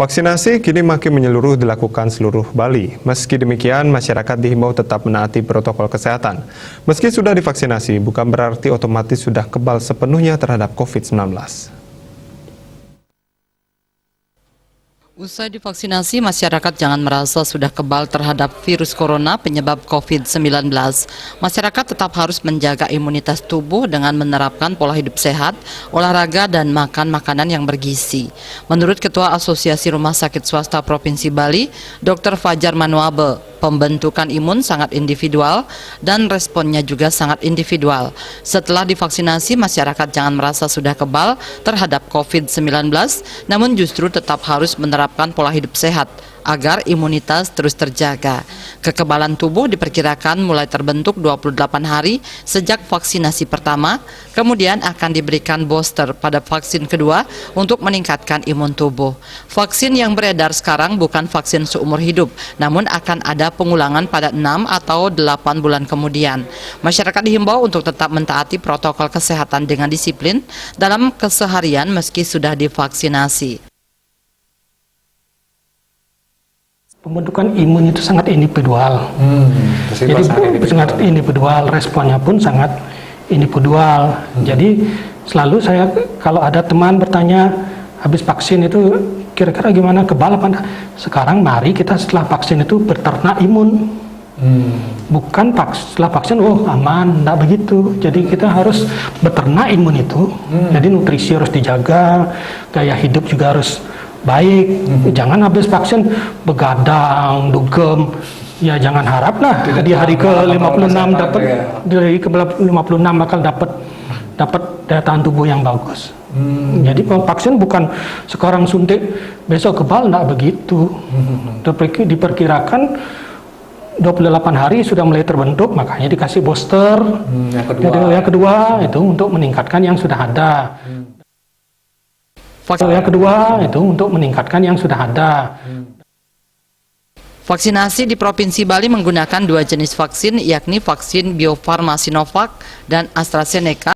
Vaksinasi kini makin menyeluruh dilakukan seluruh Bali. Meski demikian, masyarakat dihimbau tetap menaati protokol kesehatan. Meski sudah divaksinasi, bukan berarti otomatis sudah kebal sepenuhnya terhadap COVID-19. Usai divaksinasi, masyarakat jangan merasa sudah kebal terhadap virus corona penyebab COVID-19. Masyarakat tetap harus menjaga imunitas tubuh dengan menerapkan pola hidup sehat, olahraga, dan makan makanan yang bergizi. Menurut Ketua Asosiasi Rumah Sakit Swasta Provinsi Bali, Dr. Fajar Manuabe, pembentukan imun sangat individual dan responnya juga sangat individual. Setelah divaksinasi, masyarakat jangan merasa sudah kebal terhadap COVID-19, namun justru tetap harus menerapkan pola hidup sehat agar imunitas terus terjaga. Kekebalan tubuh diperkirakan mulai terbentuk 28 hari sejak vaksinasi pertama, kemudian akan diberikan booster pada vaksin kedua untuk meningkatkan imun tubuh. Vaksin yang beredar sekarang bukan vaksin seumur hidup, namun akan ada pengulangan pada 6 atau 8 bulan kemudian. Masyarakat dihimbau untuk tetap mentaati protokol kesehatan dengan disiplin dalam keseharian meski sudah divaksinasi. Pembentukan imun itu sangat individual. Jadi sangat individual, responnya pun sangat individual. Jadi selalu saya kalau ada teman bertanya habis vaksin itu kira-kira gimana, kebal apa enggak? Sekarang mari kita setelah vaksin itu berternak imun. Bukan setelah vaksin oh aman, enggak begitu. Jadi kita harus beternak imun itu. Jadi nutrisi harus dijaga, gaya hidup juga harus baik. Jangan habis vaksin begadang, dugem. Ya jangan harap lah di hari ke-56 dapat di hari ke-56 bakal dapat daya tahan tubuh yang bagus. Jadi vaksin bukan sekarang suntik besok kebal, enggak begitu. Diperkirakan 28 hari sudah mulai terbentuk, makanya dikasih booster. Yang kedua itu untuk meningkatkan yang sudah ada. Yang kedua itu untuk meningkatkan yang sudah ada. Vaksinasi di Provinsi Bali menggunakan 2 jenis vaksin, yakni vaksin Bio Farma Sinovac dan AstraZeneca.